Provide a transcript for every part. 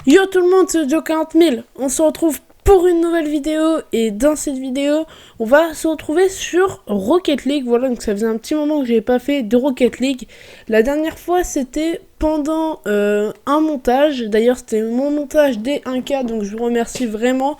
Yo tout le monde, c'est Joe 40 000. On se retrouve pour une nouvelle vidéo et dans cette vidéo, on va se retrouver sur Rocket League. Voilà, donc ça faisait un petit moment que j'avais pas fait de Rocket League. La dernière fois, c'était pendant un montage. D'ailleurs, c'était mon montage des 1K, donc je vous remercie vraiment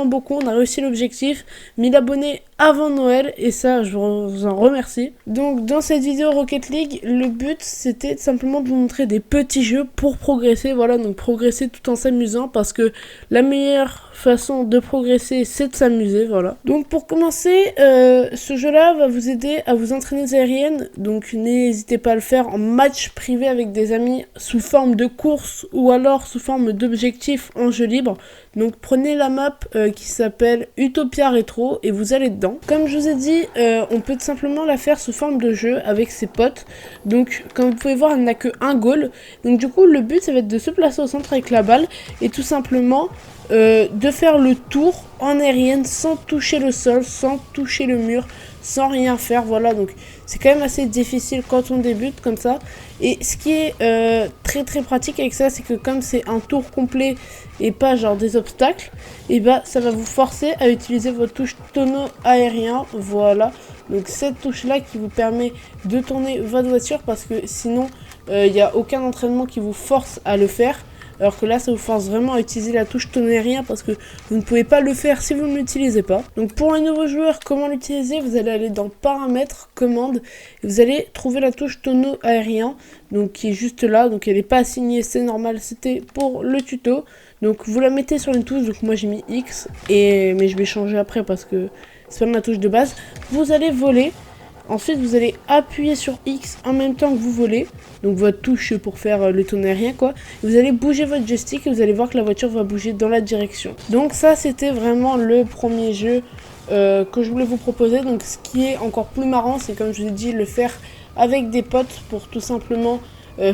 beaucoup. On a réussi l'objectif, 1000 abonnés avant Noël et ça, je vous en remercie. Donc dans cette vidéo Rocket League, le but c'était simplement de vous montrer des petits jeux pour progresser. Voilà, donc progresser tout en s'amusant parce que la meilleure façon de progresser c'est de s'amuser. Voilà. Donc pour commencer, ce jeu là va vous aider à vous entraîner aux aériennes. Donc n'hésitez pas à le faire en match privé avec des amis sous forme de course ou alors sous forme d'objectif en jeu libre. Donc prenez la map qui s'appelle Utopia Retro et vous allez dedans. Comme je vous ai dit, on peut tout simplement la faire sous forme de jeu avec ses potes. Donc comme vous pouvez voir, elle n'a que un goal. Donc du coup le but ça va être de se placer au centre avec la balle et tout simplement de faire le tour en aérienne sans toucher le sol, sans toucher le mur, sans rien faire. Voilà, donc c'est quand même assez difficile quand on débute comme ça. Et ce qui est très pratique avec ça, c'est que comme c'est un tour complet et pas genre des obstacles, et bah ça va vous forcer à utiliser votre touche tonneau aérien. Voilà, donc cette touche là qui vous permet de tourner votre voiture parce que sinon il n'y a aucun entraînement qui vous force à le faire. Alors que là, ça vous force vraiment à utiliser la touche tonneau aérien parce que vous ne pouvez pas le faire si vous ne l'utilisez pas. Donc pour les nouveaux joueurs, comment l'utiliser? Vous allez aller dans paramètres, commandes, et vous allez trouver la touche tonneau aérien, donc qui est juste là. Donc elle n'est pas assignée, c'est normal, c'était pour le tuto. Donc vous la mettez sur une touche, donc moi j'ai mis X, mais je vais changer après parce que c'est pas ma touche de base. Vous allez voler. Ensuite, vous allez appuyer sur X en même temps que vous volez. Donc votre touche pour faire le tonneau aérien quoi. Vous allez bouger votre joystick et vous allez voir que la voiture va bouger dans la direction. Donc ça, c'était vraiment le premier jeu que je voulais vous proposer. Donc ce qui est encore plus marrant, c'est comme je vous ai dit, le faire avec des potes pour tout simplement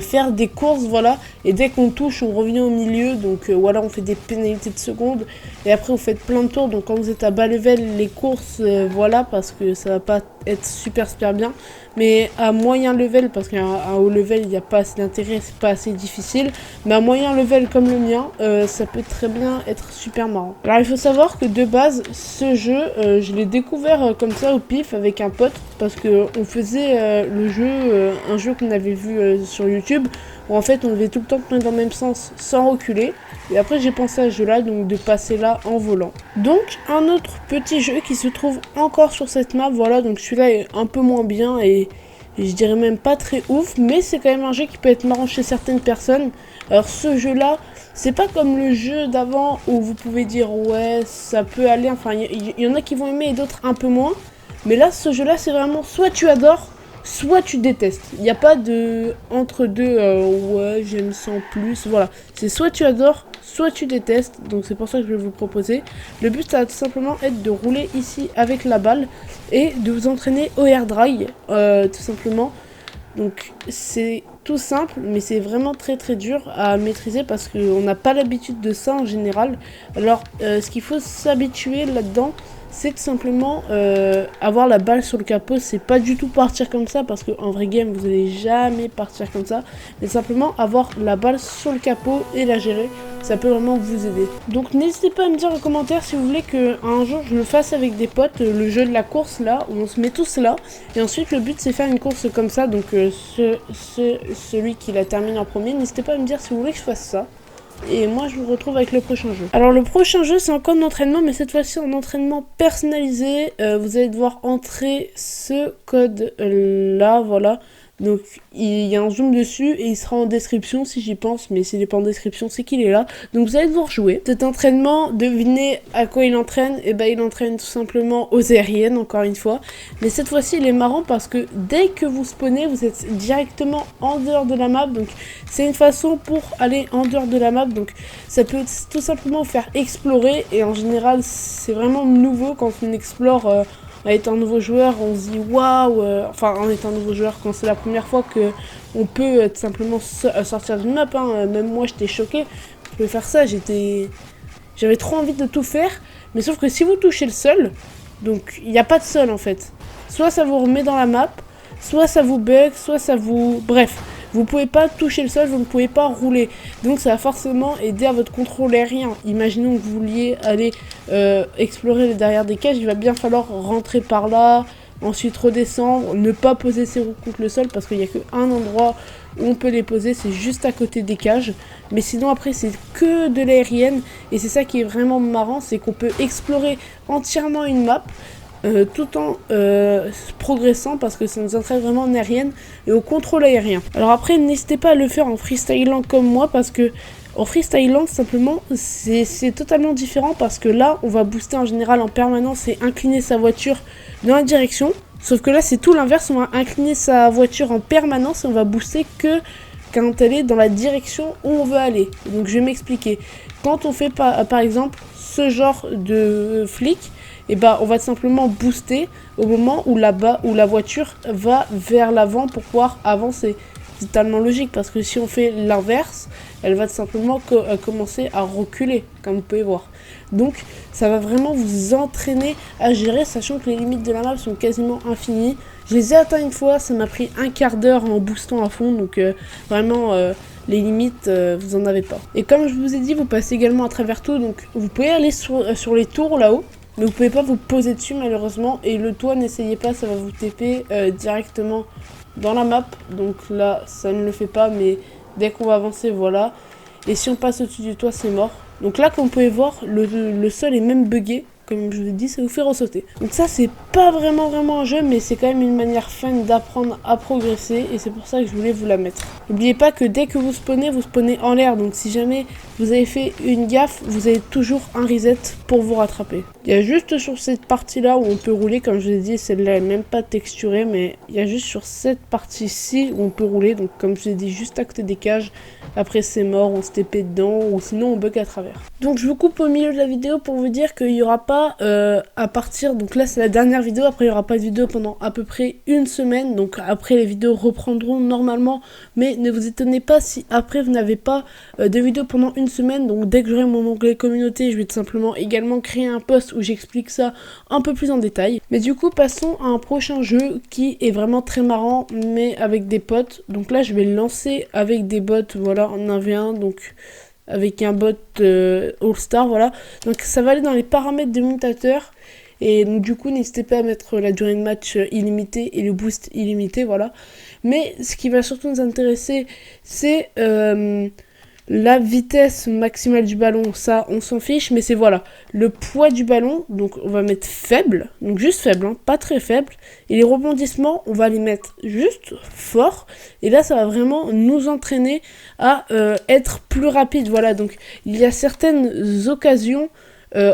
faire des courses, voilà, et dès qu'on touche on revient au milieu, donc voilà, on fait des pénalités de secondes et après vous faites plein de tours. Donc quand vous êtes à bas level, les courses voilà, parce que ça va pas être super bien, mais à moyen level, parce qu'à haut level il n'y a pas assez d'intérêt, c'est pas assez difficile, mais à moyen level comme le mien, ça peut très bien être super marrant. Alors il faut savoir que de base ce jeu je l'ai découvert comme ça au pif avec un pote parce que on faisait le jeu, un jeu qu'on avait vu sur YouTube, où en fait on devait tout le temps tourner dans le même sens sans reculer. Et après j'ai pensé à ce jeu là, donc de passer là en volant. Donc un autre petit jeu qui se trouve encore sur cette map, voilà, donc celui-là est un peu moins bien et je dirais même pas très ouf, mais c'est quand même un jeu qui peut être marrant chez certaines personnes. Alors ce jeu là, c'est pas comme le jeu d'avant où vous pouvez dire ouais ça peut aller, enfin il y en a qui vont aimer et d'autres un peu moins. Mais là ce jeu là c'est vraiment soit tu adores, soit tu détestes. Il n'y a pas de entre deux, ouais j'aime sans plus, voilà. C'est soit tu adores, soit tu détestes, donc c'est pour ça que je vais vous proposer. Le but ça va tout simplement être de rouler ici avec la balle et de vous entraîner au air dry, tout simplement. Donc c'est tout simple, mais c'est vraiment très dur à maîtriser parce qu'on n'a pas l'habitude de ça en général. Alors ce qu'il faut s'habituer là-dedans, c'est tout simplement avoir la balle sur le capot. C'est pas du tout partir comme ça parce qu'en vrai game vous allez jamais partir comme ça, mais simplement avoir la balle sur le capot et la gérer, ça peut vraiment vous aider. Donc n'hésitez pas à me dire en commentaire si vous voulez qu'un jour je le fasse avec des potes, le jeu de la course là, où on se met tous là, et ensuite le but c'est faire une course comme ça, donc celui qui la termine en premier, n'hésitez pas à me dire si vous voulez que je fasse ça. Et moi je vous retrouve avec le prochain jeu. Alors le prochain jeu c'est encore un entraînement, mais cette fois-ci un entraînement personnalisé. Vous allez devoir entrer ce code là, voilà. Donc il y a un zoom dessus et il sera en description si j'y pense, mais s'il n'est pas en description c'est qu'il est là. Donc vous allez devoir jouer. Cet entraînement, devinez à quoi il entraîne. Et ben il entraîne tout simplement aux aériennes encore une fois. Mais cette fois-ci il est marrant parce que dès que vous spawnez, vous êtes directement en dehors de la map. Donc c'est une façon pour aller en dehors de la map. Donc ça peut tout simplement faire explorer. Et en général c'est vraiment nouveau quand on explore. En étant un nouveau joueur, on se dit waouh, enfin en étant un nouveau joueur, quand c'est la première fois que on peut tout simplement sortir d'une map, hein. Même moi j'étais choquée, je pouvais faire ça, j'avais trop envie de tout faire, mais sauf que si vous touchez le sol, donc il n'y a pas de sol en fait, soit ça vous remet dans la map, soit ça vous bug, soit ça vous... Bref, vous pouvez pas toucher le sol, vous ne pouvez pas rouler. Donc ça va forcément aider à votre contrôle aérien. Imaginons que vous vouliez aller explorer derrière des cages, il va bien falloir rentrer par là, ensuite redescendre, ne pas poser ses roues contre le sol parce qu'il n'y a qu'un endroit où on peut les poser, c'est juste à côté des cages. Mais sinon après c'est que de l'aérienne et c'est ça qui est vraiment marrant, c'est qu'on peut explorer entièrement une map tout en progressant parce que ça nous entraîne vraiment en aérienne et au contrôle aérien. Alors après n'hésitez pas à le faire en freestylant comme moi parce que en freestylant simplement c'est totalement différent parce que là on va booster en général en permanence et incliner sa voiture dans la direction. Sauf que là c'est tout l'inverse, on va incliner sa voiture en permanence et on va booster que quand elle est dans la direction où on veut aller. Donc je vais m'expliquer. Quand on fait par exemple ce genre de flic, et on va simplement booster au moment où la voiture va vers l'avant pour pouvoir avancer. C'est totalement logique parce que si on fait l'inverse, elle va tout simplement commencer à reculer, comme vous pouvez voir. Donc ça va vraiment vous entraîner à gérer, sachant que les limites de la map sont quasiment infinies. Je les ai atteints une fois, ça m'a pris un quart d'heure en boostant à fond, donc vraiment les limites, vous en avez pas. Et comme je vous ai dit, vous passez également à travers tout, donc vous pouvez aller sur les tours là-haut. Mais vous pouvez pas vous poser dessus malheureusement. Et le toit, n'essayez pas, ça va vous TP directement dans la map. Donc là, ça ne le fait pas. Mais dès qu'on va avancer, voilà. Et si on passe au-dessus du toit, c'est mort. Donc là, comme vous pouvez voir, le sol est même buggé. Comme je vous ai dit, ça vous fait ressauter. Donc ça, c'est pas vraiment un jeu, mais c'est quand même une manière fun d'apprendre à progresser. Et c'est pour ça que je voulais vous la mettre. N'oubliez pas que dès que vous spawnez en l'air. Donc si jamais vous avez fait une gaffe, vous avez toujours un reset pour vous rattraper. Il y a juste sur cette partie-là où on peut rouler. Comme je vous ai dit, celle-là est même pas texturée. Mais il y a juste sur cette partie-ci où on peut rouler. Donc comme je vous ai dit, juste à côté des cages. Après c'est mort, on se TP dedans. Ou sinon on bug à travers. Donc je vous coupe au milieu de la vidéo pour vous dire qu'il n'y aura pas à partir, donc là c'est la dernière vidéo, après il n'y aura pas de vidéo pendant à peu près une semaine, donc après les vidéos reprendront normalement, mais ne vous étonnez pas si après vous n'avez pas de vidéo pendant une semaine. Donc dès que j'aurai mon onglet communauté, je vais tout simplement également créer un post où j'explique ça un peu plus en détail. Mais du coup passons à un prochain jeu qui est vraiment très marrant mais avec des potes. Donc là je vais le lancer avec des bots, voilà, en 1v1, donc avec un bot All-Star, voilà. Donc ça va aller dans les paramètres de mutateur. Et donc du coup n'hésitez pas à mettre la durée de match illimitée et le boost illimité, voilà. Mais ce qui va surtout nous intéresser, c'est la vitesse maximale du ballon, ça on s'en fiche, mais c'est voilà, le poids du ballon, donc on va mettre faible, donc juste faible, hein, pas très faible, et les rebondissements, on va les mettre juste fort, et là ça va vraiment nous entraîner à être plus rapide, voilà. Donc il y a certaines occasions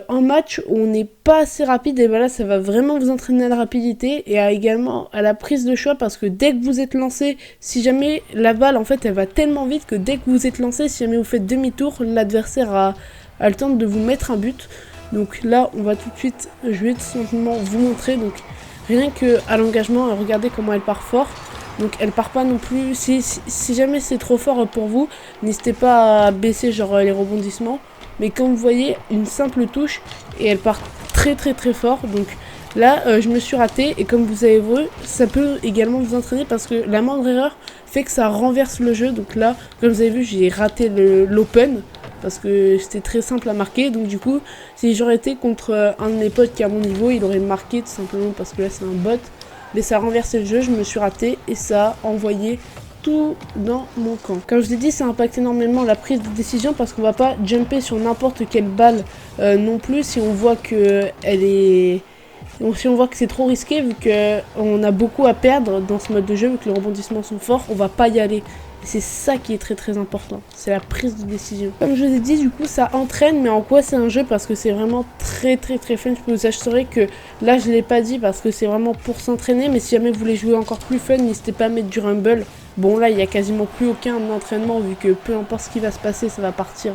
en match où on n'est pas assez rapide, et voilà, ça va vraiment vous entraîner à la rapidité et également à la prise de choix, parce que dès que vous êtes lancé, si jamais la balle en fait elle va tellement vite que dès que vous êtes lancé, si jamais vous faites demi-tour, l'adversaire a le temps de vous mettre un but. Donc là on va tout de suite, je vais tout simplement vous montrer, donc rien que à l'engagement, regardez comment elle part fort. Donc elle part pas non plus, si jamais c'est trop fort pour vous, n'hésitez pas à baisser genre les rebondissements. Mais comme vous voyez, une simple touche et elle part très fort. Donc là je me suis raté, et comme vous avez vu, ça peut également vous entraîner parce que la moindre erreur fait que ça renverse le jeu. Donc là comme vous avez vu, j'ai raté l'open parce que c'était très simple à marquer. Donc du coup si j'aurais été contre un de mes potes qui est à mon niveau, il aurait marqué tout simplement parce que là c'est un bot. Mais ça a renversé le jeu, je me suis raté et ça a envoyé tout dans mon camp. Comme je vous ai dit, ça impacte énormément la prise de décision parce qu'on va pas jumper sur n'importe quelle balle non plus si on voit que si on voit que c'est trop risqué, vu qu'on a beaucoup à perdre dans ce mode de jeu, vu que les rebondissements sont forts, on va pas y aller. Et c'est ça qui est très important, c'est la prise de décision. Comme je vous ai dit, du coup ça entraîne, mais en quoi c'est un jeu? Parce que c'est vraiment très fun. Je peux vous assurer que là je l'ai pas dit parce que c'est vraiment pour s'entraîner, mais si jamais vous voulez jouer encore plus fun, n'hésitez pas à mettre du rumble. Bon là il y a quasiment plus aucun entraînement, vu que peu importe ce qui va se passer, ça va partir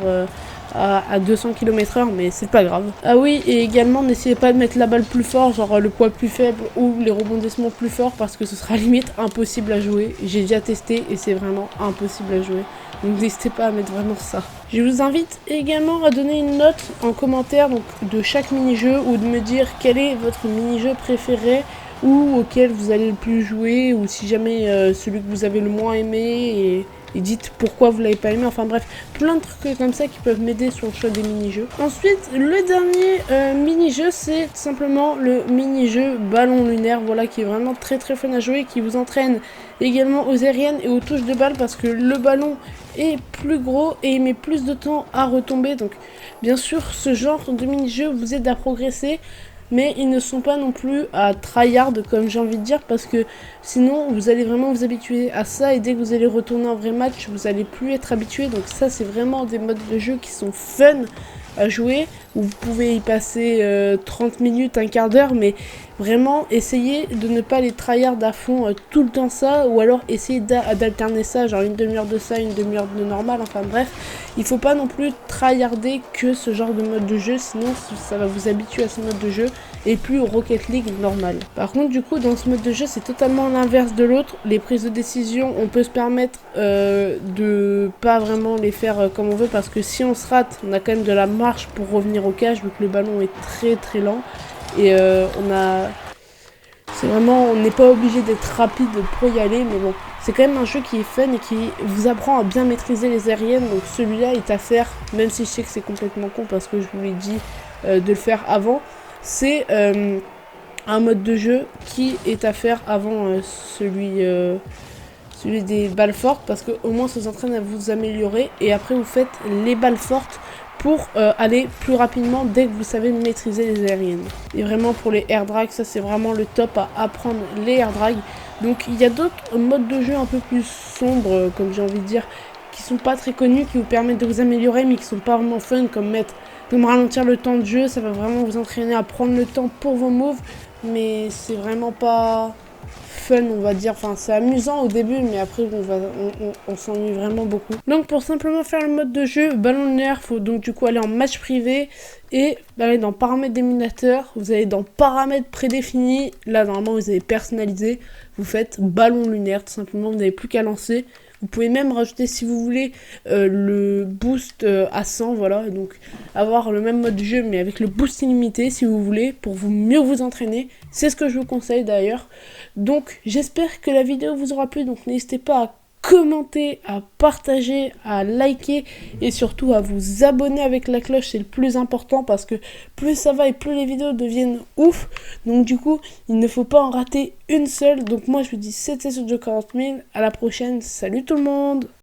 à 200 km/h, mais c'est pas grave. Ah oui, et également n'essayez pas de mettre la balle plus fort, genre le poids plus faible ou les rebondissements plus forts, parce que ce sera limite impossible à jouer. J'ai déjà testé et c'est vraiment impossible à jouer. Donc n'hésitez pas à mettre vraiment ça. Je vous invite également à donner une note en commentaire donc, de chaque mini-jeu, ou de me dire quel est votre mini-jeu préféré, ou auquel vous allez le plus jouer, ou si jamais celui que vous avez le moins aimé, et dites pourquoi vous l'avez pas aimé, enfin bref, plein de trucs comme ça qui peuvent m'aider sur le choix des mini-jeux. Ensuite, le dernier mini-jeu, c'est tout simplement le mini-jeu ballon lunaire, voilà, qui est vraiment très très fun à jouer, qui vous entraîne également aux aériennes et aux touches de balle, parce que le ballon est plus gros et il met plus de temps à retomber, donc bien sûr ce genre de mini-jeu vous aide à progresser, mais ils ne sont pas non plus à tryhard comme j'ai envie de dire, parce que sinon vous allez vraiment vous habituer à ça, et dès que vous allez retourner en vrai match vous allez plus être habitué. Donc ça c'est vraiment des modes de jeu qui sont fun à jouer, où vous pouvez y passer 30 minutes, un quart d'heure, mais vraiment essayez de ne pas les tryhard à fond tout le temps ça, ou alors essayez d'alterner ça, genre une demi-heure de ça, une demi-heure de normal, enfin bref, il faut pas non plus tryharder que ce genre de mode de jeu, sinon ça va vous habituer à ce mode de jeu et plus au Rocket League normal. Par contre du coup dans ce mode de jeu c'est totalement l'inverse de l'autre, les prises de décision on peut se permettre de pas vraiment les faire comme on veut, parce que si on se rate on a quand même de la marge pour revenir au cage vu que le ballon est très très lent, et c'est vraiment, on n'est pas obligé d'être rapide pour y aller, mais bon, c'est quand même un jeu qui est fun et qui vous apprend à bien maîtriser les aériennes, donc celui-là est à faire, même si je sais que c'est complètement con parce que je vous l'ai dit de le faire avant, c'est un mode de jeu qui est à faire avant celui des balles fortes, parce qu'au moins ça vous entraîne à vous améliorer, et après vous faites les balles fortes pour aller plus rapidement dès que vous savez maîtriser les aériennes. Et vraiment pour les air drag, ça c'est vraiment le top à apprendre, les air drag. Donc il y a d'autres modes de jeu un peu plus sombres, comme j'ai envie de dire, qui sont pas très connus, qui vous permettent de vous améliorer, mais qui sont pas vraiment fun, comme ralentir le temps de jeu, ça va vraiment vous entraîner à prendre le temps pour vos moves, mais c'est vraiment pas fun, on va dire. Enfin, c'est amusant au début, mais après on s'ennuie vraiment beaucoup. Donc pour simplement faire le mode de jeu ballon lunaire, faut donc du coup aller en match privé et aller dans paramètres d'émulateur. Vous allez dans paramètres prédéfinis, là normalement vous avez personnalisé, vous faites ballon lunaire tout simplement, vous n'avez plus qu'à lancer. Vous pouvez même rajouter, si vous voulez, le boost à 100, voilà, donc avoir le même mode de jeu mais avec le boost illimité si vous voulez, pour mieux vous entraîner. C'est ce que je vous conseille d'ailleurs. Donc j'espère que la vidéo vous aura plu, donc n'hésitez pas à commenter, à partager, à liker et surtout à vous abonner avec la cloche, c'est le plus important, parce que plus ça va et plus les vidéos deviennent ouf. Donc du coup il ne faut pas en rater une seule. Donc moi je vous dis c'était sur Joe 40 000, à la prochaine, salut tout le monde.